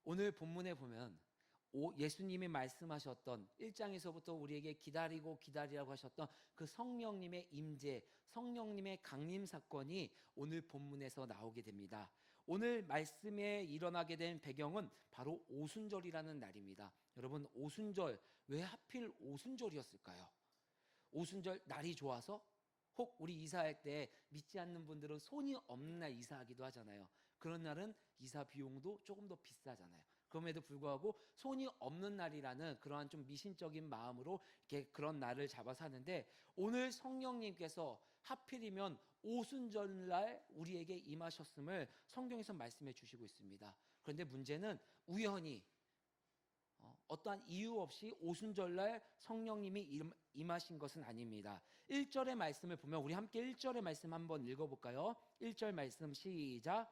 오늘 본문에 보면 예수님이 말씀하셨던 1장에서부터 우리에게 기다리고 기다리라고 하셨던 그 성령님의 임재, 성령님의 강림 사건이 오늘 본문에서 나오게 됩니다. 오늘 말씀에 일어나게 된 배경은 바로 오순절이라는 날입니다. 여러분, 오순절, 왜 하필 오순절이었을까요? 오순절 날이 좋아서? 혹 우리 이사할 때 믿지 않는 분들은 손이 없는 날 이사하기도 하잖아요. 그런 날은 이사 비용도 조금 더 비싸잖아요. 그럼에도 불구하고 손이 없는 날이라는 그러한 좀 미신적인 마음으로 이렇게 그런 날을 잡아서 하는데, 오늘 성령님께서 하필이면 오순절날 우리에게 임하셨음을 성경에서 말씀해 주시고 있습니다. 그런데 문제는 우연히 어떠한 이유 없이 오순절날 성령님이 임하신 것은 아닙니다. 1절의 말씀을 보면 우리 함께 1절의 말씀 한번 읽어볼까요? 1절 말씀 시작.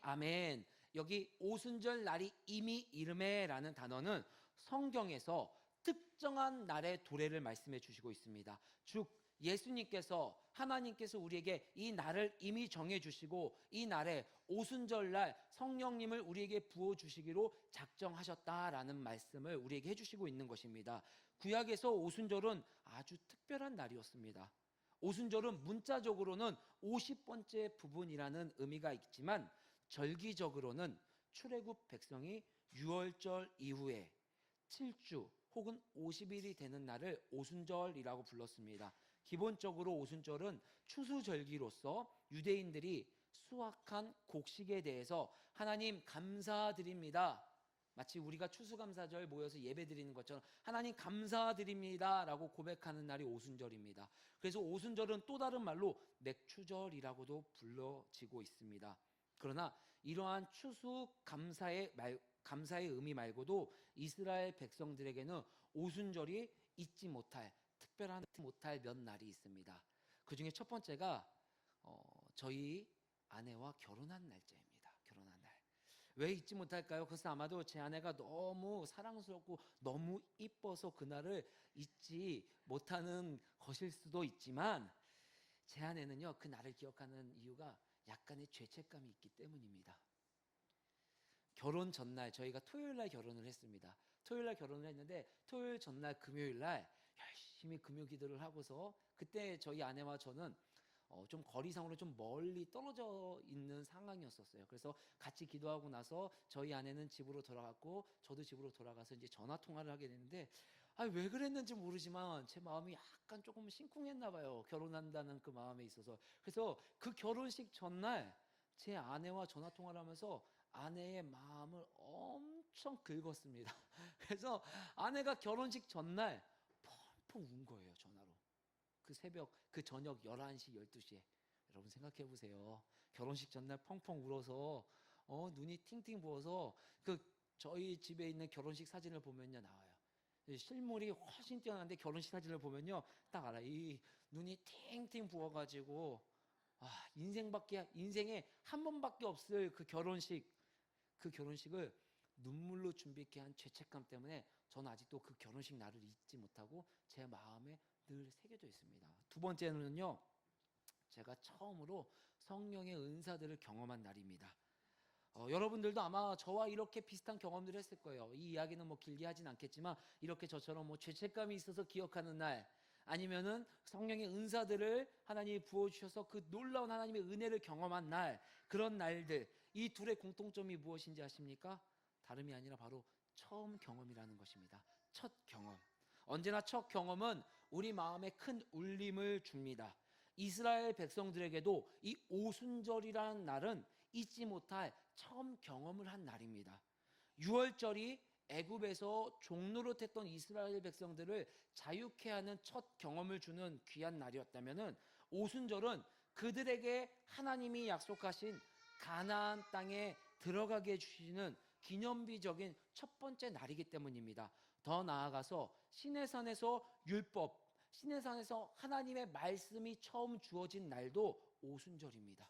아멘. 여기 오순절 날이 이미 이르매라는 단어는 성경에서 특정한 날의 도래를 말씀해 주시고 있습니다. 즉 예수님께서, 하나님께서 우리에게 이 날을 이미 정해 주시고 이 날에 오순절날 성령님을 우리에게 부어주시기로 작정하셨다라는 말씀을 우리에게 해주시고 있는 것입니다. 구약에서 오순절은 아주 특별한 날이었습니다. 오순절은 문자적으로는 50번째 부분이라는 의미가 있지만 절기적으로는 출애굽 백성이 유월절 이후에 7주 혹은 50일이 되는 날을 오순절이라고 불렀습니다. 기본적으로 오순절은 추수절기로서 유대인들이 수확한 곡식에 대해서 하나님 감사드립니다, 마치 우리가 추수감사절 모여서 예배드리는 것처럼 하나님 감사드립니다 라고 고백하는 날이 오순절입니다. 그래서 오순절은 또 다른 말로 맥추절이라고도 불러지고 있습니다. 그러나 이러한 추수감사의 감사의 의미 말고도 이스라엘 백성들에게는 오순절이 잊지 못할, 특별한 못할 몇 날이 있습니다. 그 중에 첫 번째가 저희 아내와 결혼한 날짜입니다. 결혼한 날. 왜 잊지 못할까요? 그것은 아마도 제 아내가 너무 사랑스럽고 너무 이뻐서 그날을 잊지 못하는 것일 수도 있지만, 제 아내는요, 그 날을 기억하는 이유가 약간의 죄책감이 있기 때문입니다. 결혼 전날, 저희가 토요일 날 결혼을 했습니다. 토요일 날 결혼을 했는데 토요일 전날 금요일 날 열심히 금요 기도를 하고서, 그때 저희 아내와 저는 좀 거리상으로 좀 멀리 떨어져 있는 상황이었었어요. 그래서 같이 기도하고 나서 저희 아내는 집으로 돌아갔고 저도 집으로 돌아가서 이제 전화 통화를 하게 됐는데, 왜 그랬는지 모르지만 제 마음이 약간 조금 심쿵했나 봐요. 결혼한다는 그 마음에 있어서. 그래서 그 결혼식 전날 제 아내와 전화 통화를 하면서 아내의 마음을 엄청 긁었습니다. 그래서 아내가 결혼식 전날 펑펑 운 거예요, 전화로. 그 새벽, 그 저녁 11시, 12시에. 여러분 생각해 보세요. 결혼식 전날 펑펑 울어서 눈이 팅팅 부어서, 저희 집에 있는 결혼식 사진을 보면요, 나와요. 실물이 훨씬 뛰어난데 결혼식 사진을 보면요, 딱 알아요. 이 눈이 팅팅 부어가지고, 인생에 한 번밖에 없을 그 결혼식을 눈물로 준비케 한 죄책감 때문에 저는 아직도 그 결혼식 날을 잊지 못하고 제 마음에 늘 새겨져 있습니다. 두 번째는요, 제가 처음으로 성령의 은사들을 경험한 날입니다. 여러분들도 아마 저와 이렇게 비슷한 경험들을 했을 거예요. 이 이야기는 뭐 길게 하진 않겠지만, 이렇게 저처럼 뭐 죄책감이 있어서 기억하는 날, 아니면은 성령의 은사들을 하나님이 부어주셔서 그 놀라운 하나님의 은혜를 경험한 날, 그런 날들, 이 둘의 공통점이 무엇인지 아십니까? 다름이 아니라 바로 처음 경험이라는 것입니다. 첫 경험. 언제나 첫 경험은 우리 마음에 큰 울림을 줍니다. 이스라엘 백성들에게도 이 오순절이라는 날은 잊지 못할 처음 경험을 한 날입니다. 유월절이 애굽에서 종노릇했던 이스라엘 백성들을 자유케 하는 첫 경험을 주는 귀한 날이었다면, 오순절은 그들에게 하나님이 약속하신 가나안 땅에 들어가게 해주시는 기념비적인 첫 번째 날이기 때문입니다. 더 나아가서 시내산에서 율법, 시내산에서 하나님의 말씀이 처음 주어진 날도 오순절입니다.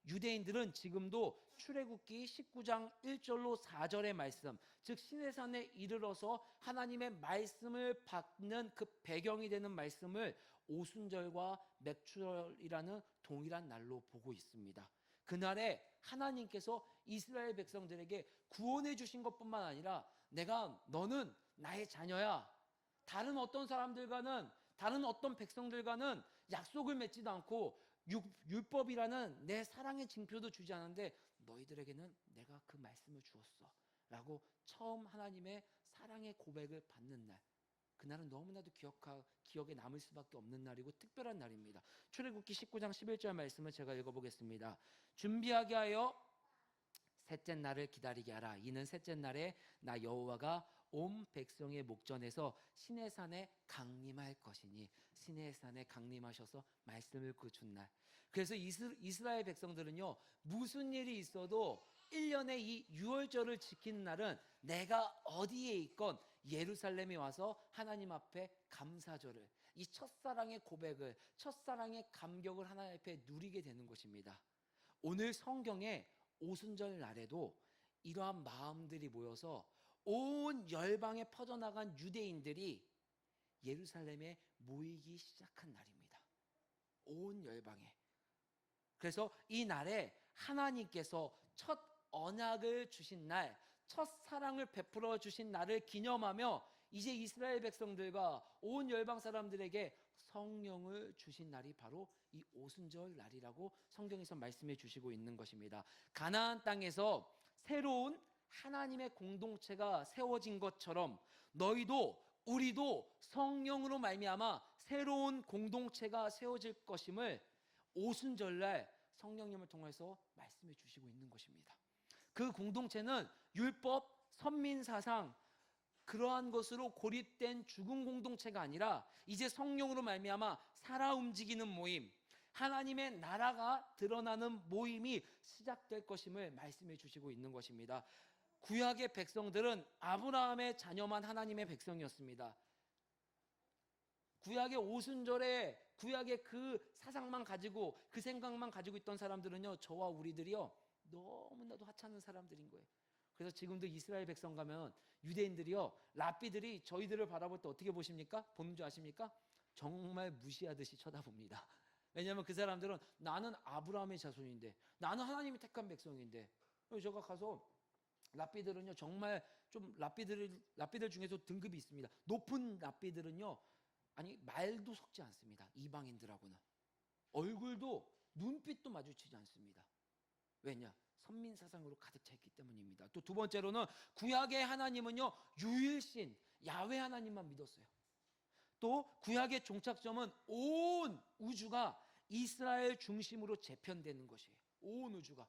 유대인들은 지금도 출애굽기 19장 1절로 4절의 말씀, 즉 시내산에 이르러서 하나님의 말씀을 받는 그 배경이 되는 말씀을 오순절과 맥추절이라는 동일한 날로 보고 있습니다. 그날에 하나님께서 이스라엘 백성들에게 구원해 주신 것뿐만 아니라 너는 나의 자녀야. 다른 어떤 사람들과는, 다른 어떤 백성들과는 약속을 맺지도 않고 율법이라는 내 사랑의 징표도 주지 않았는데 너희들에게는 내가 그 말씀을 주었어 라고 처음 하나님의 사랑의 고백을 받는 날, 그날은 너무나도 기억에 남을 수밖에 없는 날이고 특별한 날입니다. 출애굽기 19장 11절 말씀을 제가 읽어보겠습니다. 준비하게 하여 셋째 날을 기다리게 하라. 이는 셋째 날에 나 여호와가 온 백성의 목전에서 시내산에 강림할 것이니. 시내산에 강림하셔서 말씀을 준 날. 그래서 이스라엘 백성들은요, 무슨 일이 있어도 1년에 이 유월절을 지키는 날은 내가 어디에 있건 예루살렘에 와서 하나님 앞에 감사절을, 이 첫사랑의 고백을, 첫사랑의 감격을 하나님 앞에 누리게 되는 것입니다. 오늘 성경에 오순절 날에도 이러한 마음들이 모여서 온 열방에 퍼져나간 유대인들이 예루살렘에 모이기 시작한 날입니다. 온 열방에. 그래서 이 날에 하나님께서 첫 언약을 주신 날, 첫 사랑을 베풀어 주신 날을 기념하며 이제 이스라엘 백성들과 온 열방 사람들에게 성령을 주신 날이 바로 이 오순절 날이라고 성경에서 말씀해 주시고 있는 것입니다. 가나안 땅에서 새로운 하나님의 공동체가 세워진 것처럼 너희도 우리도 성령으로 말미암아 새로운 공동체가 세워질 것임을 오순절날 성령님을 통해서 말씀해 주시고 있는 것입니다. 그 공동체는 율법, 선민사상 그러한 것으로 고립된 죽은 공동체가 아니라 이제 성령으로 말미암아 살아 움직이는 모임, 하나님의 나라가 드러나는 모임이 시작될 것임을 말씀해 주시고 있는 것입니다. 구약의 백성들은 아브라함의 자녀만 하나님의 백성이었습니다. 구약의 오순절에 구약의 그 사상만 가지고 그 생각만 가지고 있던 사람들은요, 저와 우리들이요 너무나도 하찮은 사람들인 거예요. 그래서 지금도 이스라엘 백성 가면 유대인들이요, 랍비들이 저희들을 바라볼 때 어떻게 보십니까? 보는 줄 아십니까? 정말 무시하듯이 쳐다봅니다. 왜냐하면 그 사람들은 나는 아브라함의 자손인데, 나는 하나님이 택한 백성인데. 제가 가서 랍비들은요 정말 좀 랍비들 중에서 등급이 있습니다. 높은 랍비들은요, 아니 말도 섞지 않습니다. 이방인들하고는 얼굴도 눈빛도 마주치지 않습니다. 왜냐? 선민사상으로 가득 차 있기 때문입니다. 또 두 번째로는 구약의 하나님은요 유일신 야훼 하나님만 믿었어요. 또 구약의 종착점은 온 우주가 이스라엘 중심으로 재편되는 것이에요. 온 우주가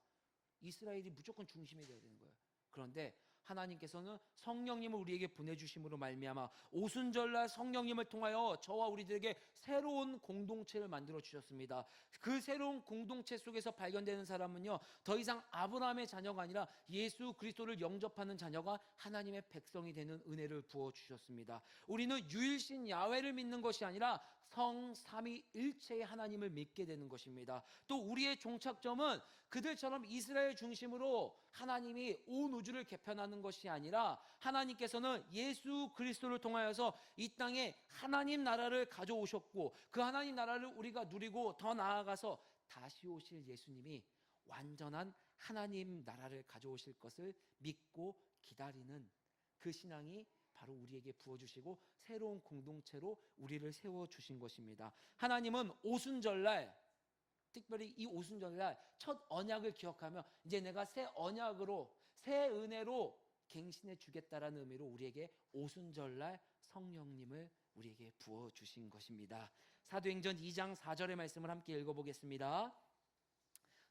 이스라엘이 무조건 중심이 되어야 되는 거예요. 그런데 하나님께서는 성령님을 우리에게 보내주심으로 말미암아 오순절날 성령님을 통하여 저와 우리들에게 새로운 공동체를 만들어 주셨습니다. 그 새로운 공동체 속에서 발견되는 사람은요, 더 이상 아브라함의 자녀가 아니라 예수 그리스도를 영접하는 자녀가 하나님의 백성이 되는 은혜를 부어 주셨습니다. 우리는 유일신 야훼를 믿는 것이 아니라 성삼위일체의 하나님을 믿게 되는 것입니다. 또 우리의 종착점은 그들처럼 이스라엘 중심으로 하나님이 온 우주를 개편하는 것이 아니라 하나님께서는 예수 그리스도를 통하여서 이 땅에 하나님 나라를 가져오셨고 그 하나님 나라를 우리가 누리고 더 나아가서 다시 오실 예수님이 완전한 하나님 나라를 가져오실 것을 믿고 기다리는 그 신앙이 바로 우리에게 부어주시고 새로운 공동체로 우리를 세워주신 것입니다. 하나님은 오순절날, 특별히 이 오순절날 첫 언약을 기억하며 이제 내가 새 언약으로 새 은혜로 갱신해 주겠다라는 의미로 우리에게 오순절날 성령님을 우리에게 부어주신 것입니다. 사도행전 2장 4절의 말씀을 함께 읽어보겠습니다.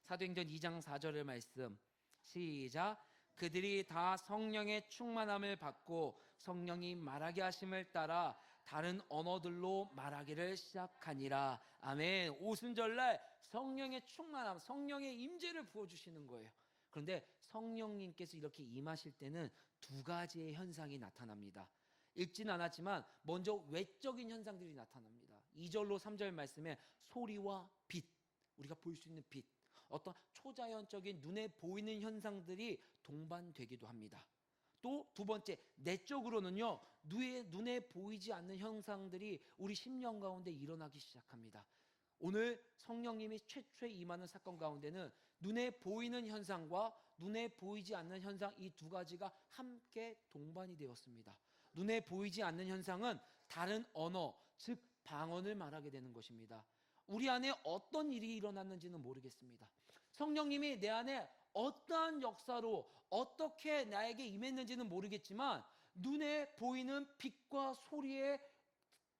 사도행전 2장 4절의 말씀 시작. 그들이 다 성령의 충만함을 받고 성령이 말하게 하심을 따라 다른 언어들로 말하기를 시작하니라. 아멘. 오순절날 성령의 충만함, 성령의 임재를 부어주시는 거예요. 그런데 성령님께서 이렇게 임하실 때는 두 가지의 현상이 나타납니다. 읽지는 않았지만 먼저 외적인 현상들이 나타납니다. 2절로 3절 말씀에 소리와 빛, 우리가 볼 수 있는 빛, 어떤 초자연적인 눈에 보이는 현상들이 동반되기도 합니다. 또 두 번째, 내적으로는요, 눈에 보이지 않는 현상들이 우리 심령 가운데 일어나기 시작합니다. 오늘 성령님이 최초에 임하는 사건 가운데는 눈에 보이는 현상과 눈에 보이지 않는 현상, 이 두 가지가 함께 동반이 되었습니다. 눈에 보이지 않는 현상은 다른 언어, 즉 방언을 말하게 되는 것입니다. 우리 안에 어떤 일이 일어났는지는 모르겠습니다. 성령님이 내 안에 어떠한 역사로 어떻게 나에게 임했는지는 모르겠지만 눈에 보이는 빛과 소리에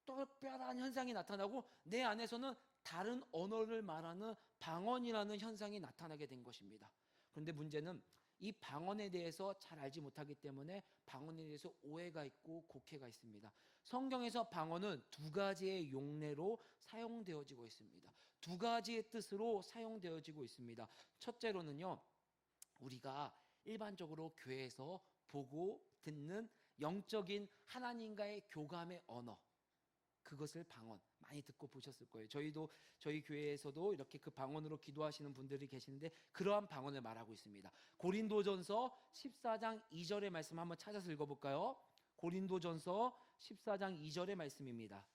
특별한 현상이 나타나고 내 안에서는 다른 언어를 말하는 방언이라는 현상이 나타나게 된 것입니다. 그런데 문제는 이 방언에 대해서 잘 알지 못하기 때문에 방언에 대해서 오해가 있고 곡해가 있습니다. 성경에서 방언은 두 가지의 용례로 사용되어지고 있습니다. 두 가지의 뜻으로 사용되어지고 있습니다. 첫째로는요, 우리가 일반적으로 교회에서 보고 듣는 영적인 하나님과의 교감의 언어, 그것을 방언 많이 듣고 보셨을 거예요. 저희 교회에서도 이렇게 그 방언으로 기도하시는 분들이 계시는데 그러한 방언을 말하고 있습니다. 고린도전서 14장 2절의 말씀 한번 찾아서 읽어볼까요? 고린도전서 14장 2절의 말씀입니다.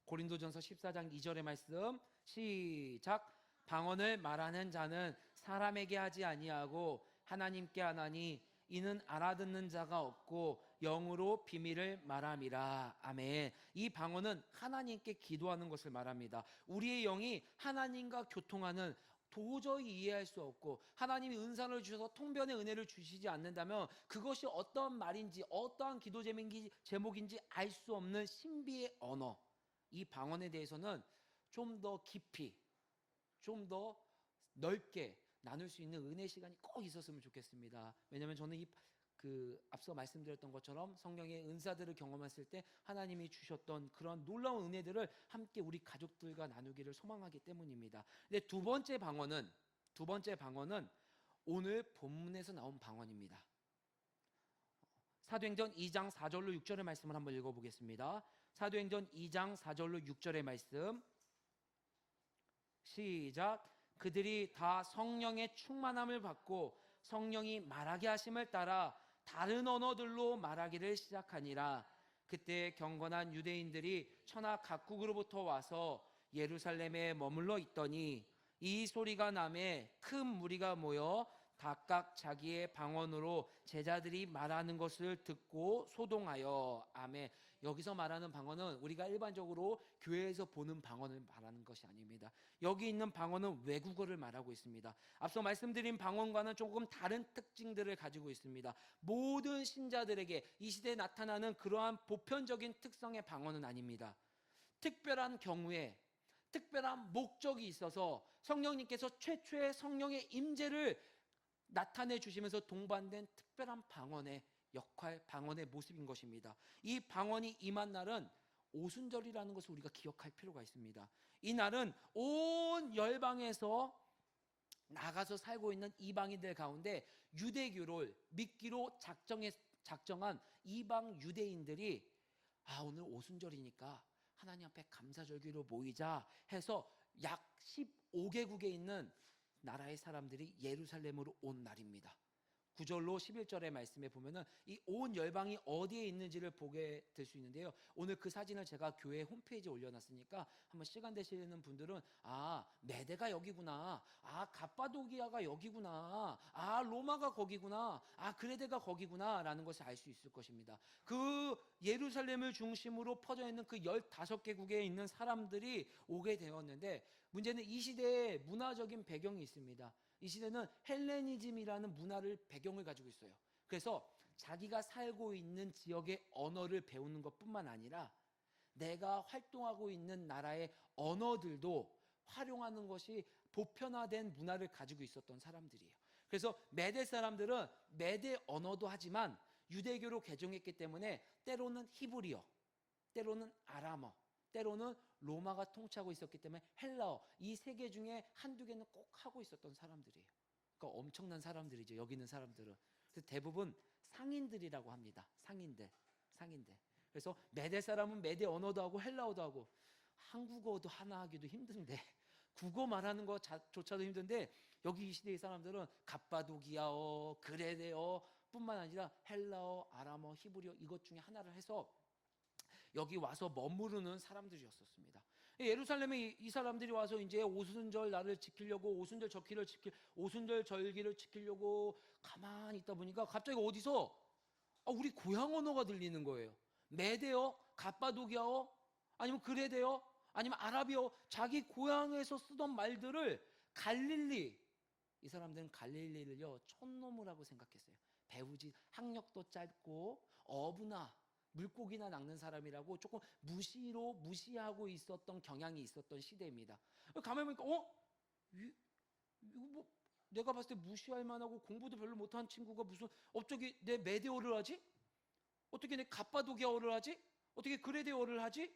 고린도전서 14장 2절의 말씀 시작. 방언을 말하는 자는 사람에게 하지 아니하고 하나님께 하나니 이는 알아듣는 자가 없고 영으로 비밀을 말함이라. 아멘. 이 방언은 하나님께 기도하는 것을 말합니다. 우리의 영이 하나님과 교통하는, 도저히 이해할 수 없고 하나님이 은사를 주셔서 통변의 은혜를 주시지 않는다면 그것이 어떤 말인지 어떠한 기도 제목인지 알 수 없는 신비의 언어, 이 방언에 대해서는 좀 더 깊이, 좀 더 넓게 나눌 수 있는 은혜 시간이 꼭 있었으면 좋겠습니다. 왜냐하면 저는 앞서 말씀드렸던 것처럼 성령의 은사들을 경험했을 때 하나님이 주셨던 그런 놀라운 은혜들을 함께 우리 가족들과 나누기를 소망하기 때문입니다. 근데 두 번째 방언은 오늘 본문에서 나온 방언입니다. 사도행전 2장 4절로 6절의 말씀을 한번 읽어보겠습니다. 사도행전 2장 4절로 6절의 말씀 시작. 그들이 다 성령의 충만함을 받고 성령이 말하게 하심을 따라 다른 언어들로 말하기를 시작하니라. 그때 경건한 유대인들이 천하 각국으로부터 와서 예루살렘에 머물러 있더니 이 소리가 나매 큰 무리가 모여 각각 자기의 방언으로 제자들이 말하는 것을 듣고 소동하여. 아멘. 여기서 말하는 방언은 우리가 일반적으로 교회에서 보는 방언을 말하는 것이 아닙니다. 여기 있는 방언은 외국어를 말하고 있습니다. 앞서 말씀드린 방언과는 조금 다른 특징들을 가지고 있습니다. 모든 신자들에게 이 시대에 나타나는 그러한 보편적인 특성의 방언은 아닙니다. 특별한 경우에 특별한 목적이 있어서 성령님께서 최초의 성령의 임재를 나타내 주시면서 동반된 특별한 방언의 역할, 방언의 모습인 것입니다. 이 방언이 임한 날은 오순절이라는 것을 우리가 기억할 필요가 있습니다. 이 날은 온 열방에서 나가서 살고 있는 이방인들 가운데 유대교를 믿기로 작정한 이방 유대인들이 오늘 오순절이니까 하나님 앞에 감사절기로 모이자 해서 약 15개국에 있는 나라의 사람들이 예루살렘으로 온 날입니다. 9절로 11절의 말씀에 보면은 이 온 열방이 어디에 있는지를 보게 될 수 있는데요. 오늘 그 사진을 제가 교회 홈페이지에 올려놨으니까 한번 시간 되시는 분들은 메대가 여기구나, 갑바도기아가 여기구나, 로마가 거기구나, 그레데가 거기구나 라는 것을 알 수 있을 것입니다. 그 예루살렘을 중심으로 퍼져 있는 그 15개국에 있는 사람들이 오게 되었는데, 문제는 이 시대에 문화적인 배경이 있습니다. 이 시대는 헬레니즘이라는 문화를 배경을 가지고 있어요. 그래서 자기가 살고 있는 지역의 언어를 배우는 것뿐만 아니라 내가 활동하고 있는 나라의 언어들도 활용하는 것이 보편화된 문화를 가지고 있었던 사람들이에요. 그래서 메대 사람들은 메대 언어도 하지만 유대교로 개종했기 때문에 때로는 히브리어, 때로는 아람어, 때로는 로마가 통치하고 있었기 때문에 헬라어, 이 세 개 중에 한두 개는 꼭 하고 있었던 사람들이에요. 그러니까 엄청난 사람들이죠. 여기 있는 사람들은. 그래서 대부분 상인들이라고 합니다. 상인들. 그래서 메대 사람은 메대 언어도 하고 헬라어도 하고, 한국어도 하나 하기도 힘든데, 국어 말하는 것조차도 힘든데, 여기 이 시대의 사람들은 갑바도기아어, 그레데어, 뿐만 아니라 헬라어, 아람어, 히브리어 이것 중에 하나를 해서 여기 와서 머무르는 사람들이었었습니다. 예루살렘에 이 사람들이 와서 이제 오순절 날을 지키려고 오순절 절기를 지키려고 가만히 있다 보니까 갑자기 어디서 우리 고향 언어가 들리는 거예요. 메대어, 갑바도기아어, 아니면 그레데어, 아니면 아라비어, 자기 고향에서 쓰던 말들을 갈릴리, 이 사람들은 갈릴리를요 촌놈이라고 생각했어요. 배우지 학력도 짧고 어부나 물고기나 낚는 사람이라고 조금 무시하고 있었던 경향이 있었던 시대입니다. 가만 보니까 이거 뭐 내가 봤을 때 무시할 만하고 공부도 별로 못한 친구가 무슨 어떻게 내 메데오를 하지? 어떻게 내 갑바도기아어를 하지? 어떻게 그레데어를 하지?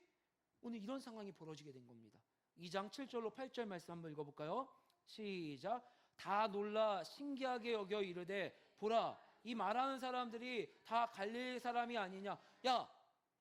오늘 이런 상황이 벌어지게 된 겁니다. 2장 7절로 8절 말씀 한번 읽어볼까요? 시작. 다 놀라 신기하게 여겨 이르되 보라 이 말하는 사람들이 다 갈릴리 사람이 아니냐. 야,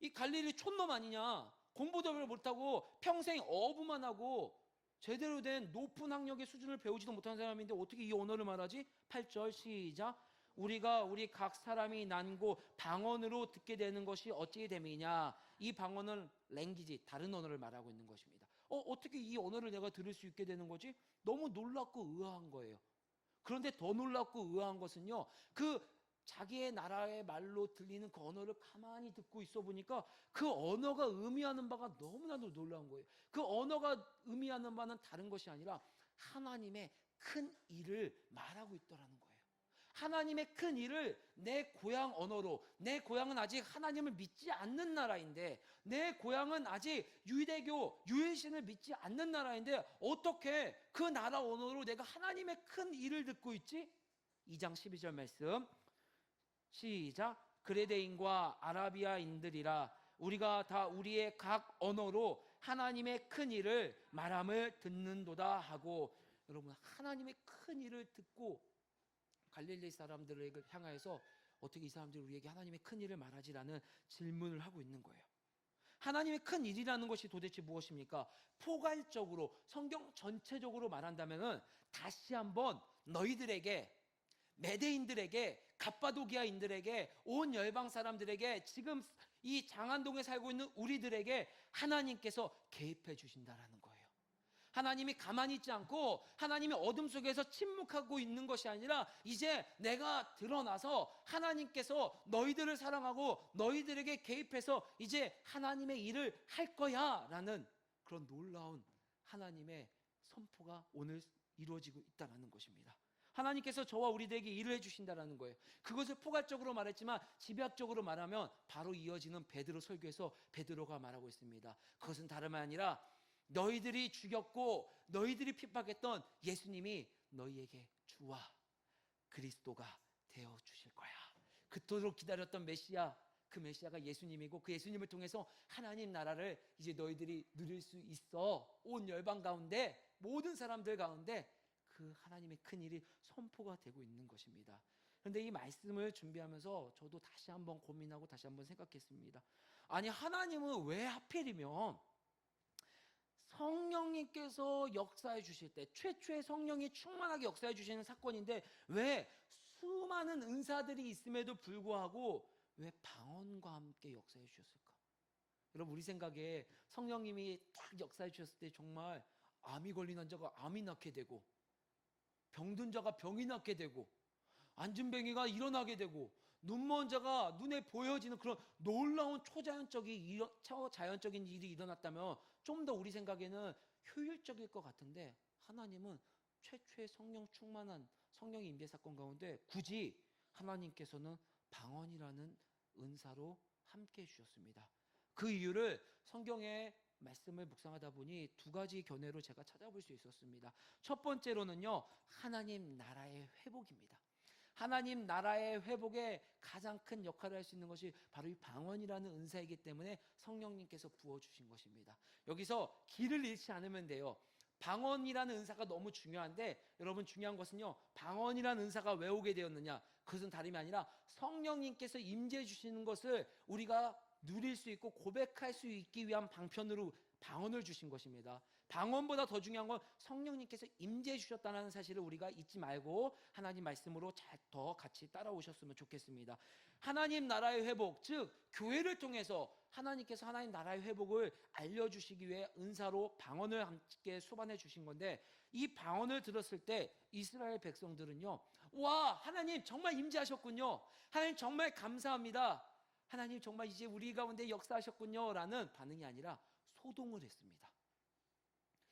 이 갈릴리 촌놈 아니냐. 공부도 별로 못하고 평생 어부만 하고 제대로 된 높은 학력의 수준을 배우지도 못한 사람인데 어떻게 이 언어를 말하지? 8절 시작. 우리가 우리 각 사람이 난고 방언으로 듣게 되는 것이 어찌 됨이냐. 이 방언은 랭귀지, 다른 언어를 말하고 있는 것입니다. 어떻게 이 언어를 내가 들을 수 있게 되는 거지? 너무 놀랍고 의아한 거예요. 그런데 더 놀랍고 의아한 것은요, 그 자기의 나라의 말로 들리는 그 언어를 가만히 듣고 있어 보니까 그 언어가 의미하는 바가 너무나도 놀라운 거예요. 그 언어가 의미하는 바는 다른 것이 아니라 하나님의 큰 일을 말하고 있더라는 거예요. 하나님의 큰 일을 내 고향 언어로, 내 고향은 아직 하나님을 믿지 않는 나라인데, 내 고향은 아직 유대교, 유일신을 믿지 않는 나라인데 어떻게 그 나라 언어로 내가 하나님의 큰 일을 듣고 있지? 2장 12절 말씀 시작. 그레데인과 아라비아인들이라 우리가 다 우리의 각 언어로 하나님의 큰 일을 말함을 듣는도다 하고, 여러분 하나님의 큰 일을 듣고 갈릴리 사람들을 향하여서 어떻게 이 사람들이 우리에게 하나님의 큰 일을 말하지라는 질문을 하고 있는 거예요. 하나님의 큰 일이라는 것이 도대체 무엇입니까? 포괄적으로 성경 전체적으로 말한다면은 다시 한번 너희들에게, 메대인들에게, 갑바도기아인들에게, 온 열방 사람들에게, 지금 이 장안동에 살고 있는 우리들에게 하나님께서 개입해 주신다라는 거예요. 하나님이 가만히 있지 않고 하나님이 어둠 속에서 침묵하고 있는 것이 아니라 이제 내가 드러나서 하나님께서 너희들을 사랑하고 너희들에게 개입해서 이제 하나님의 일을 할 거야 라는 그런 놀라운 하나님의 선포가 오늘 이루어지고 있다는 것입니다. 하나님께서 저와 우리들에게 일을 해주신다는 거예요. 그것을 포괄적으로 말했지만 집약적으로 말하면 바로 이어지는 베드로 설교에서 베드로가 말하고 있습니다. 그것은 다름 아니라 너희들이 죽였고 너희들이 핍박했던 예수님이 너희에게 주와 그리스도가 되어 주실 거야. 그토록 기다렸던 메시아, 그 메시아가 예수님이고 그 예수님을 통해서 하나님 나라를 이제 너희들이 누릴 수 있어. 온 열방 가운데, 모든 사람들 가운데 그 하나님의 큰 일이 선포가 되고 있는 것입니다. 그런데 이 말씀을 준비하면서 저도 다시 한번 고민하고 다시 한번 생각했습니다. 아니 하나님은 왜 하필이면 성령님께서 역사해 주실 때, 최초의 성령이 충만하게 역사해 주시는 사건인데 왜 수많은 은사들이 있음에도 불구하고 왜 방언과 함께 역사해 주셨을까? 여러분 우리 생각에 성령님이 딱 역사해 주셨을 때 정말 암이 걸린 환자가 암이 낫게 되고, 병든 자가 병이 낫게 되고, 안진뱅이가 일어나게 되고, 눈먼 자가 눈에 보여지는 그런 놀라운 초자연적인 일이 일어났다면 좀 더 우리 생각에는 효율적일 것 같은데, 하나님은 최초의 성령 충만한 성령의 임재 사건 가운데 굳이 하나님께서는 방언이라는 은사로 함께 해주셨습니다. 그 이유를 성경의 말씀을 묵상하다 보니 두 가지 견해로 제가 찾아볼 수 있었습니다. 첫 번째로는요, 하나님 나라의 회복입니다. 하나님 나라의 회복에 가장 큰 역할을 할 수 있는 것이 바로 이 방언이라는 은사이기 때문에 성령님께서 부어주신 것입니다. 여기서 길을 잃지 않으면 돼요. 방언이라는 은사가 너무 중요한데, 여러분 중요한 것은요, 방언이라는 은사가 왜 오게 되었느냐, 그것은 다름이 아니라 성령님께서 임재해 주시는 것을 우리가 누릴 수 있고 고백할 수 있기 위한 방언을 주신 것입니다. 방언보다 더 중요한 건 성령님께서 임재해 주셨다는 사실을 우리가 잊지 말고 하나님 말씀으로 더 같이 따라오셨으면 좋겠습니다. 하나님 나라의 회복, 즉 교회를 통해서 하나님께서 하나님 나라의 회복을 알려주시기 위해 은사로 방언을 함께 수반해 주신 건데, 이 방언을 들었을 때 이스라엘 백성들은요, 와, 하나님 정말 임재하셨군요, 하나님 정말 감사합니다, 하나님 정말 이제 우리 가운데 역사하셨군요 라는 반응이 아니라 소동을 했습니다.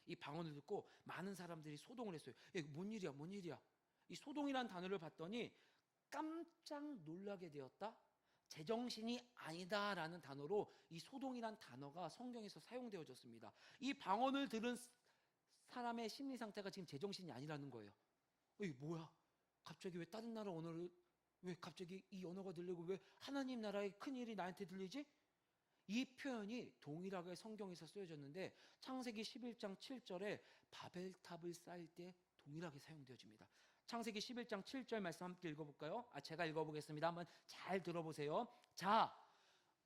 이 방언을 듣고 많은 사람들이 소동을 했어요. 뭔 일이야, 뭔 일이야. 이 소동이란 단어를 봤더니 깜짝 놀라게 되었다, 제정신이 아니다라는 단어로 이 소동이란 단어가 성경에서 사용되어졌습니다. 이 방언을 들은 사람의 심리 상태가 지금 제정신이 아니라는 거예요. 이게 뭐야? 갑자기 왜 다른 나라 언어를, 왜 갑자기 이 언어가 들리고 왜 하나님 나라의 큰일이 나한테 들리지? 이 표현이 동일하게 성경에서 쓰여졌는데 창세기 11장 7절에 바벨탑을 쌓을 때 동일하게 사용되어집니다. 창세기 11장 7절 말씀 함께 읽어볼까요? 제가 읽어보겠습니다. 한번 잘 들어보세요. 자,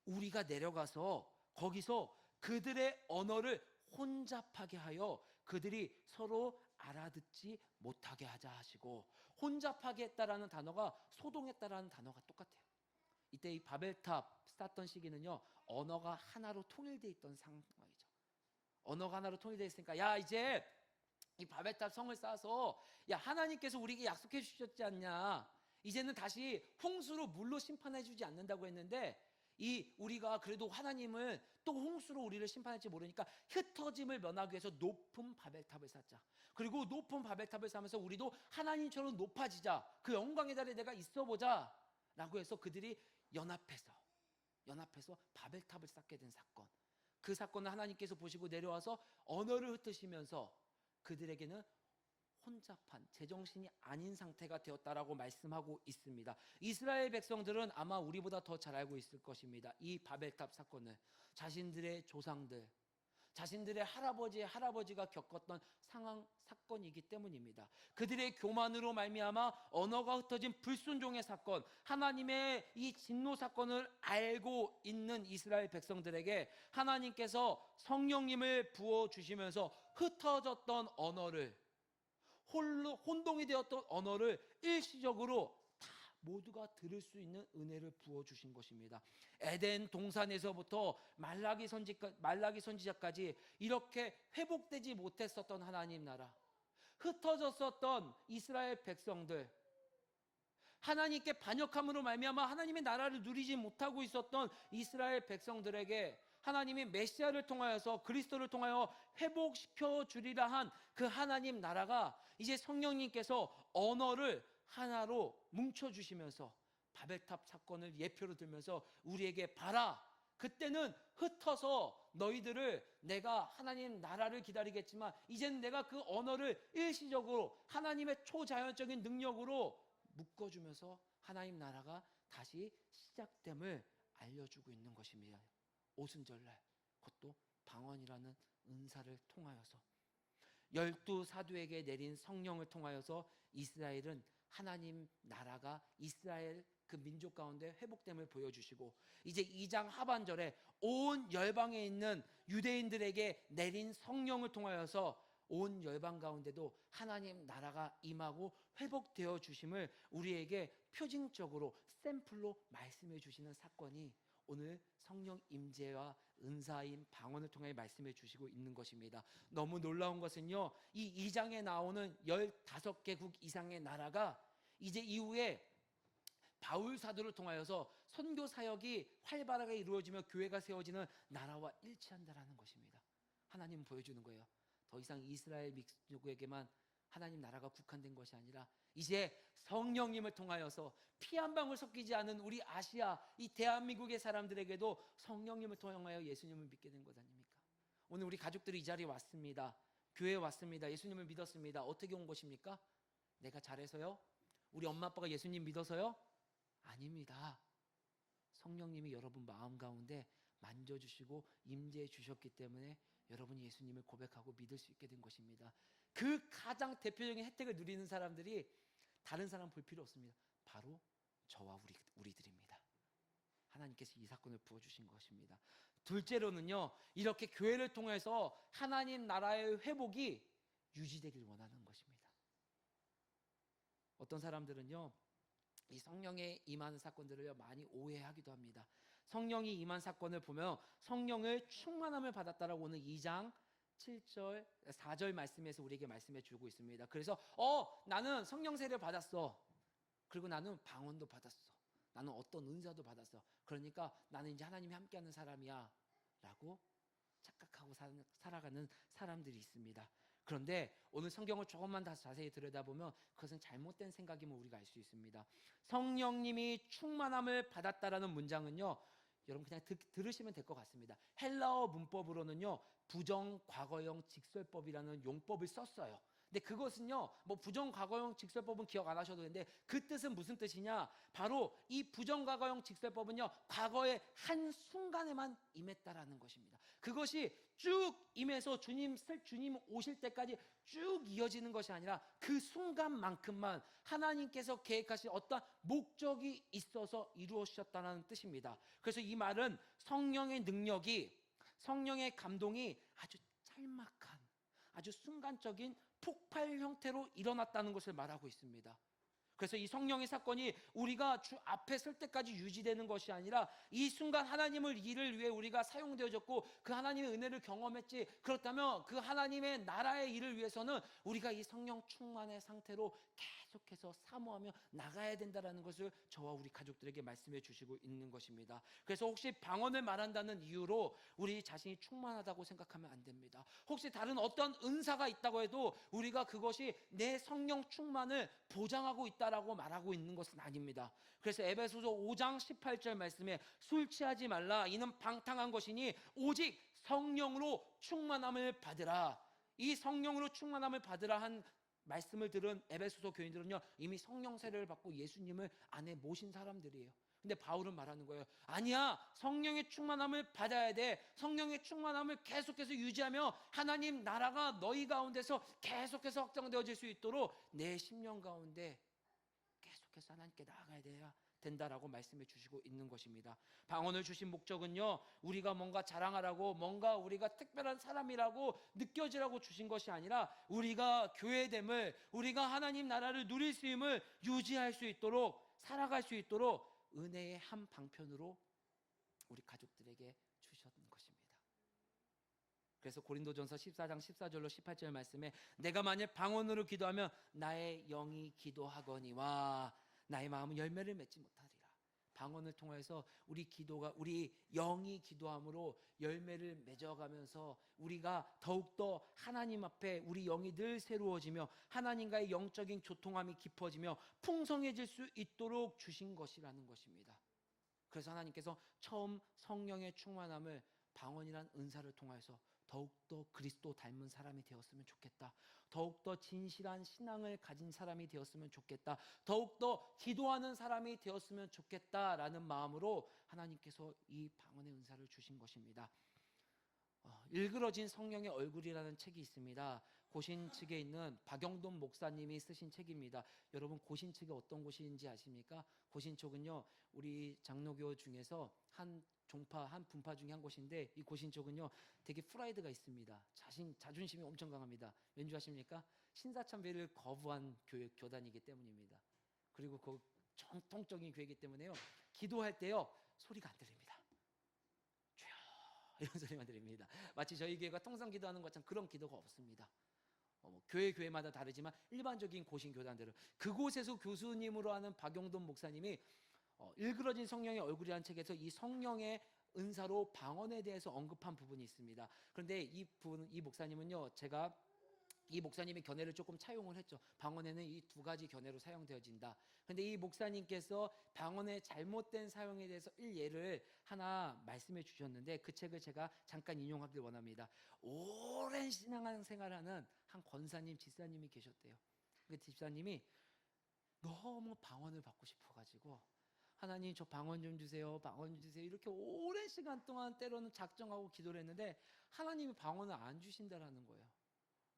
우리가 내려가서 거기서 그들의 언어를 혼잡하게 하여 그들이 서로 알아듣지 못하게 하자 하시고, 혼잡하게 했다라는 단어가 소동했다라는 단어가 똑같아요. 이때 이 바벨탑 쌓던 시기는요, 언어가 하나로 통일되어 있던 상황이죠. 언어가 하나로 통일되어 있으니까, 야, 이제 이 바벨탑 성을 쌓아서, 야, 하나님께서 우리에게 약속해 주셨지 않냐, 이제는 다시 홍수로 물로 심판해 주지 않는다고 했는데, 우리가 그래도 하나님을 또 홍수로 우리를 심판할지 모르니까 흩어짐을 면하기 위해서 높은 바벨탑을 쌓자. 그리고 높은 바벨탑을 쌓으면서 우리도 하나님처럼 높아지자, 그 영광의 자리에 내가 있어보자 라고 해서 그들이 연합해서 바벨탑을 쌓게 된 사건, 그 사건을 하나님께서 보시고 내려와서 언어를 흩으시면서 그들에게는 혼잡한, 제정신이 아닌 상태가 되었다라고 말씀하고 있습니다. 이스라엘 백성들은 아마 우리보다 더 잘 알고 있을 것입니다. 이 바벨탑 사건을 자신들의 조상들, 자신들의 할아버지가 겪었던 사건이기 때문입니다. 그들의 교만으로 말미암아 언어가 흩어진 불순종의 사건, 하나님의 이 진노 사건을 알고 있는 이스라엘 백성들에게 하나님께서 성령님을 부어주시면서 흩어졌던 언어를, 혼동이 되었던 언어를 일시적으로 다 모두가 들을 수 있는 은혜를 부어주신 것입니다. 에덴 동산에서부터 말라기 선지자까지 이렇게 회복되지 못했었던 하나님 나라, 흩어졌었던 이스라엘 백성들, 하나님께 반역함으로 말미암아 하나님의 나라를 누리지 못하고 있었던 이스라엘 백성들에게 하나님이 메시아를 통하여서, 그리스도를 통하여 회복시켜 주리라 한 그 하나님 나라가 이제 성령님께서 언어를 하나로 뭉쳐주시면서 바벨탑 사건을 예표로 들면서 우리에게 봐라, 그때는 흩어서 너희들을 내가 하나님 나라를 기다리겠지만 이제는 내가 그 언어를 일시적으로 하나님의 초자연적인 능력으로 묶어주면서 하나님 나라가 다시 시작됨을 알려주고 있는 것입니다. 오순절날, 그것도 방언이라는 은사를 통하여서 12사도에게 내린 성령을 통하여서 이스라엘은 하나님 나라가 이스라엘 그 민족 가운데 회복됨을 보여주시고, 이제 2장 하반절에 온 열방에 있는 유대인들에게 내린 성령을 통하여서 온 열방 가운데도 하나님 나라가 임하고 회복되어 주심을 우리에게 표징적으로 샘플로 말씀해 주시는 사건이 오늘 성령 임재와 은사인 방언을 통해 말씀해 주시고 있는 것입니다. 너무 놀라운 것은요, 이 2장에 나오는 15개국 이상의 나라가 이제 이후에 바울 사도를 통하여서 선교 사역이 활발하게 이루어지며 교회가 세워지는 나라와 일치한다라는 것입니다. 하나님은 보여주는 거예요. 더 이상 이스라엘 민족에게만 하나님 나라가 국한된 것이 아니라 이제 성령님을 통하여서 피 한 방울 섞이지 않은 우리 아시아, 이 대한민국의 사람들에게도 성령님을 통하여 예수님을 믿게 된 것 아닙니까? 오늘 우리 가족들이 이 자리에 왔습니다. 교회에 왔습니다. 예수님을 믿었습니다. 어떻게 온 것입니까? 내가 잘해서요? 우리 엄마 아빠가 예수님 믿어서요? 아닙니다. 성령님이 여러분 마음 가운데 만져주시고 임재해 주셨기 때문에 여러분이 예수님을 고백하고 믿을 수 있게 된 것입니다. 그 가장 대표적인 혜택을 누리는 사람들이 다른 사람 볼 필요 없습니다. 바로 저와 우리들입니다. 하나님께서 이 사건을 부어주신 것입니다. 둘째로는요, 이렇게 교회를 통해서 하나님 나라의 회복이 유지되길 원하는 것입니다. 어떤 사람들은요, 이 성령의 임하는 사건들을 많이 오해하기도 합니다. 성령이 임한 사건을 보면 성령을 충만함을 받았다라고 오늘 2장 7절, 4절 말씀에서 우리에게 말씀해 주고 있습니다. 그래서 나는 성령 세례를 받았어. 그리고 나는 방언도 받았어. 나는 어떤 은사도 받았어. 그러니까 나는 이제 하나님이 함께하는 사람이야 라고 착각하고 살아가는 사람들이 있습니다. 그런데 오늘 성경을 조금만 더 자세히 들여다보면 그것은 잘못된 생각임을 우리가 알 수 있습니다. 성령님이 충만함을 받았다라는 문장은요, 여러분 그냥 들으시면 될 것 같습니다. 헬라어 문법으로는요, 부정과거형 직설법이라는 용법을 썼어요. 근데 그것은요, 뭐 부정과거형 직설법은 기억 안 하셔도 되는데 그 뜻은 무슨 뜻이냐? 바로 이 부정과거형 직설법은요, 과거의 한 순간에만 임했다라는 것입니다. 그것이 쭉 임해서 주님 오실 때까지 쭉 이어지는 것이 아니라 그 순간만큼만 하나님께서 계획하신 어떤 목적이 있어서 이루어지셨다는 뜻입니다. 그래서 이 말은 성령의 능력이, 성령의 감동이 아주 짤막한, 아주 순간적인 폭발 형태로 일어났다는 것을 말하고 있습니다. 그래서 이 성령의 사건이 우리가 주 앞에 설 때까지 유지되는 것이 아니라 이 순간 하나님을 일을 위해 우리가 사용되어졌고 그 하나님의 은혜를 경험했지, 그렇다면 그 하나님의 나라의 일을 위해서는 우리가 이 성령 충만의 상태로 계속해서 사모하며 나가야 된다는 것을 저와 우리 가족들에게 말씀해 주시고 있는 것입니다. 그래서 혹시 방언을 말한다는 이유로 우리 자신이 충만하다고 생각하면 안 됩니다. 혹시 다른 어떤 은사가 있다고 해도 우리가 그것이 내 성령 충만을 보장하고 있다라고 말하고 있는 것은 아닙니다. 그래서 에베소서 5장 18절 말씀에 술 취하지 말라, 이는 방탕한 것이니 오직 성령으로 충만함을 받으라. 이 성령으로 충만함을 받으라 한 말씀을 들은 에베소서 교인들은요, 이미 성령 세례를 받고 예수님을 안에 모신 사람들이에요. 근데 바울은 말하는 거예요. 아니야, 성령의 충만함을 받아야 돼. 성령의 충만함을 계속해서 유지하며 하나님 나라가 너희 가운데서 계속해서 확장되어질 수 있도록 내 심령 가운데 계속해서 하나님께 나아가야 돼야 된다라고 말씀해 주시고 있는 것입니다. 방언을 주신 목적은요, 우리가 뭔가 자랑하라고, 뭔가 우리가 특별한 사람이라고 느껴지라고 주신 것이 아니라 우리가 교회됨을, 우리가 하나님 나라를 누릴 수 있음을 유지할 수 있도록, 살아갈 수 있도록 은혜의 한 방편으로 우리 가족들에게 주셨던 것입니다. 그래서 고린도전서 14장 14절로 18절 말씀에 내가 만일 방언으로 기도하면 나의 영이 기도하거니와 나의 마음은 열매를 맺지 못하리라. 방언을 통해서 우리 영이 기도함으로 열매를 맺어가면서 우리가 더욱더 하나님 앞에 우리 영이 늘 새로워지며 하나님과의 영적인 교통함이 깊어지며 풍성해질 수 있도록 주신 것이라는 것입니다. 그래서 하나님께서 처음 성령의 충만함을 방언이란 은사를 통해서 더욱더 그리스도 닮은 사람이 되었으면 좋겠다, 더욱더 진실한 신앙을 가진 사람이 되었으면 좋겠다, 더욱더 기도하는 사람이 되었으면 좋겠다라는 마음으로 하나님께서 이 방언의 은사를 주신 것입니다. 일그러진 성령의 얼굴이라는 책이 있습니다. 고신 측에 있는 박영돈 목사님이 쓰신 책입니다. 여러분 고신 측이 어떤 곳인지 아십니까? 고신 쪽은요, 우리 장로교 중에서 한 분파 중에 한 곳인데, 이 고신 쪽은요 되게 프라이드가 있습니다. 자존심이 엄청 강합니다. 왠지 아십니까? 신사참배를 거부한 교단이기 때문입니다. 그리고 그 정통적인 교회이기 때문에요, 기도할 때요 소리가 안 들립니다. 주여 이런 소리만 들립니다. 마치 저희 교회가 통성 기도하는 것처럼 그런 기도가 없습니다. 교회마다 다르지만 일반적인 고신 교단들은, 그곳에서 교수님으로 하는 박용돈 목사님이 일그러진 성령의 얼굴이라는 책에서 이 성령의 은사로 방언에 대해서 언급한 부분이 있습니다. 그런데 이 목사님은요, 제가 이 목사님의 견해를 조금 차용을 했죠. 방언에는 이 두 가지 견해로 사용되어진다. 그런데 이 목사님께서 방언의 잘못된 사용에 대해서 일예를 하나 말씀해 주셨는데, 그 책을 제가 잠깐 인용하길 원합니다. 오랜 신앙생활을 하는 한 권사님, 집사님이 계셨대요. 그 집사님이 너무 방언을 받고 싶어가지고 하나님 저 방언 좀 주세요, 방언 좀 주세요, 이렇게 오랜 시간 동안 때로는 작정하고 기도를 했는데 하나님이 방언을 안 주신다라는 거예요.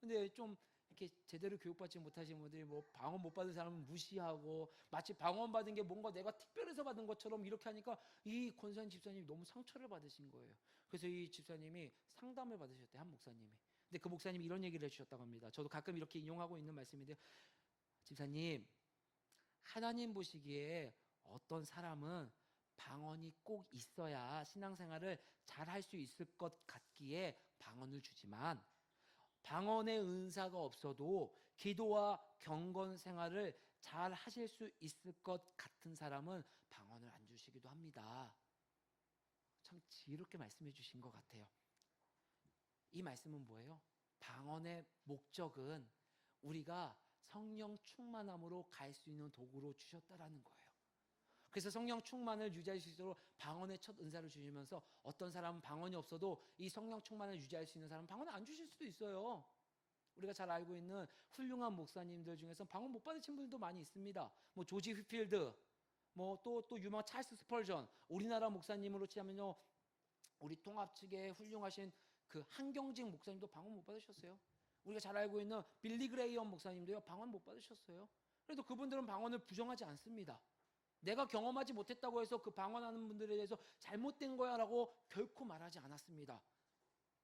근데 좀 이렇게 제대로 교육받지 못하신 분들이 뭐 방언 못 받은 사람은 무시하고 마치 방언 받은 게 뭔가 내가 특별해서 받은 것처럼 이렇게 하니까 이 권사님 집사님이 너무 상처를 받으신 거예요. 그래서 이 집사님이 상담을 받으셨대요, 한 목사님이. 근데 그 목사님이 이런 얘기를 해주셨다고 합니다. 저도 가끔 이렇게 인용하고 있는 말씀인데, 집사님, 하나님 보시기에 어떤 사람은 방언이 꼭 있어야 신앙생활을 잘 할 수 있을 것 같기에 방언을 주지만, 방언의 은사가 없어도 기도와 경건 생활을 잘 하실 수 있을 것 같은 사람은 방언을 안 주시기도 합니다. 참 지혜롭게 말씀해 주신 것 같아요. 이 말씀은 뭐예요? 방언의 목적은 우리가 성령 충만함으로 갈 수 있는 도구로 주셨다라는 거예요. 그래서 성령 충만을 유지할 수 있도록 방언의 첫 은사를 주시면서, 어떤 사람은 방언이 없어도 이 성령 충만을 유지할 수 있는 사람은 방언을 안 주실 수도 있어요. 우리가 잘 알고 있는 훌륭한 목사님들 중에서 방언 못 받으신 분들도 많이 있습니다. 뭐 조지 휘필드, 뭐 또 유명한 찰스 스펄전, 우리나라 목사님으로 치자면요, 우리 통합 측에 훌륭하신 그 한경직 목사님도 방언 못 받으셨어요. 우리가 잘 알고 있는 빌리 그레이엄 목사님도요, 방언 못 받으셨어요. 그래도 그분들은 방언을 부정하지 않습니다. 내가 경험하지 못했다고 해서 그 방언하는 분들에 대해서 잘못된 거야 라고 결코 말하지 않았습니다.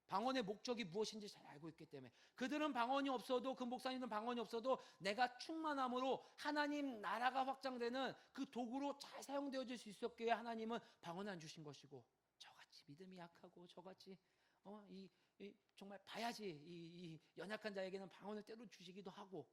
방언의 목적이 무엇인지 잘 알고 있기 때문에. 그들은 방언이 없어도, 그 목사님들은 방언이 없어도 내가 충만함으로 하나님 나라가 확장되는 그 도구로 잘 사용되어질 수 있었기에 하나님은 방언을 안 주신 것이고, 저같이 믿음이 약하고 저같이 정말 봐야지 이 연약한 자에게는 방언을 때로 주시기도 하고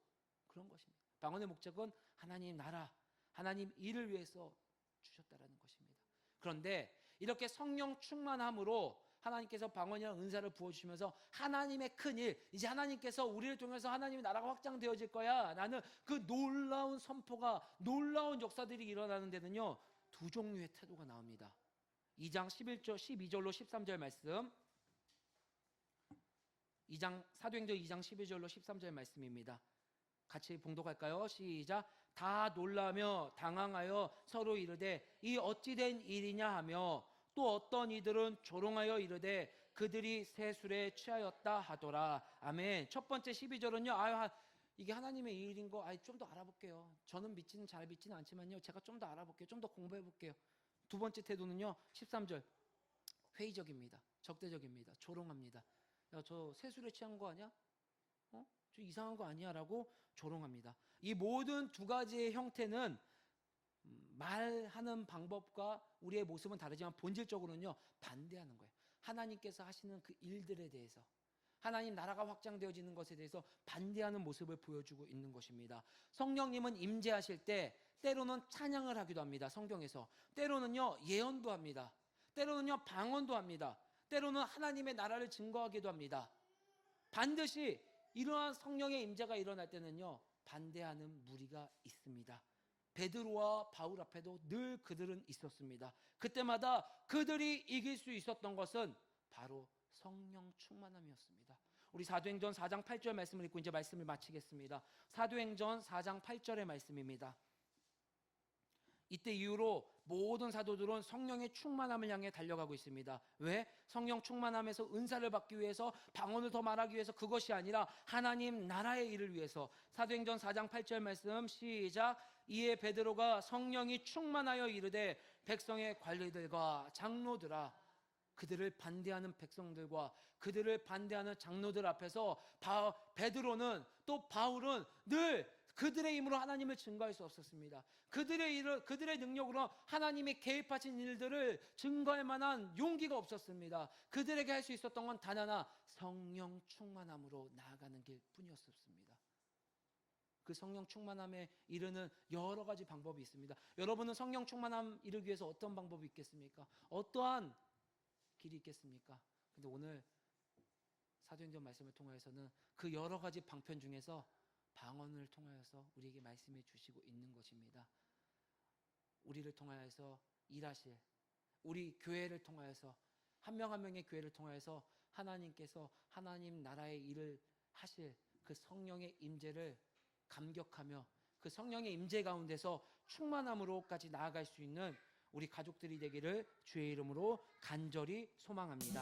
그런 것입니다. 방언의 목적은 하나님 나라, 하나님 일을 위해서 주셨다라는 것입니다. 그런데 이렇게 성령 충만함으로 하나님께서 방언이라는 은사를 부어주시면서 하나님의 큰 일, 이제 하나님께서 우리를 통해서 하나님의 나라가 확장되어질 거야 라는 그 놀라운 선포가, 놀라운 역사들이 일어나는 데는요, 두 종류의 태도가 나옵니다. 2장 11절, 12절로 13절 말씀, 사도행전 2장 12절로 13절 말씀입니다. 같이 봉독할까요? 시작. 다 놀라며 당황하여 서로 이르되 이 어찌된 일이냐 하며, 또 어떤 이들은 조롱하여 이르되 그들이 새 술에 취하였다 하더라. 아멘. 첫 번째 12절은요, 이게 하나님의 일인 거 좀 더 알아볼게요. 저는 잘 믿지는 않지만요, 제가 좀 더 알아볼게요. 좀 더 공부해 볼게요. 두 번째 태도는요, 13절 회의적입니다. 적대적입니다. 조롱합니다. 야, 저 새 술에 취한 거 아니야? 저 이상한 거 아니야? 라고 조롱합니다. 이 모든 두 가지의 형태는 말하는 방법과 우리의 모습은 다르지만 본질적으로는요, 반대하는 거예요. 하나님께서 하시는 그 일들에 대해서, 하나님 나라가 확장되어지는 것에 대해서 반대하는 모습을 보여주고 있는 것입니다. 성령님은 임재하실 때 때로는 찬양을 하기도 합니다. 성경에서 때로는요, 예언도 합니다. 때로는요, 방언도 합니다. 때로는 하나님의 나라를 증거하기도 합니다. 반드시 이러한 성령의 임재가 일어날 때는요, 반대하는 무리가 있습니다. 베드로와 바울 앞에도 늘 그들은 있었습니다. 그때마다 그들이 이길 수 있었던 것은 바로 성령 충만함이었습니다. 우리 사도행전 4장 8절 말씀을 읽고 이제 말씀을 마치겠습니다. 사도행전 4장 8절의 말씀입니다. 이때 이후로 모든 사도들은 성령의 충만함을 향해 달려가고 있습니다. 왜? 성령 충만함에서 은사를 받기 위해서, 방언을 더 말하기 위해서, 그것이 아니라 하나님 나라의 일을 위해서. 사도행전 4장 8절 말씀 시작. 이에 베드로가 성령이 충만하여 이르되 백성의 관리들과 장로들아, 그들을 반대하는 백성들과 그들을 반대하는 장로들 앞에서 베드로는, 또 바울은 늘 그들의 힘으로 하나님을 증거할 수 없었습니다. 그들의 능력으로 하나님이 개입하신 일들을 증거할 만한 용기가 없었습니다. 그들에게 할 수 있었던 건 단 하나, 성령 충만함으로 나아가는 길 뿐이었습니다. 그 성령 충만함에 이르는 여러 가지 방법이 있습니다. 여러분은 성령 충만함 이루기 위해서 어떤 방법이 있겠습니까? 어떠한 길이 있겠습니까? 근데 오늘 사도행전 말씀을 통하여서는 그 여러 가지 방편 중에서 방언을 통하여서 우리에게 말씀해 주시고 있는 것입니다. 우리를 통하여서 일하실, 우리 교회를 통하여서, 한 명 한 명의 교회를 통하여서 하나님께서 하나님 나라의 일을 하실 그 성령의 임재를 감격하며 그 성령의 임재 가운데서 충만함으로까지 나아갈 수 있는 우리 가족들이 되기를 주의 이름으로 간절히 소망합니다.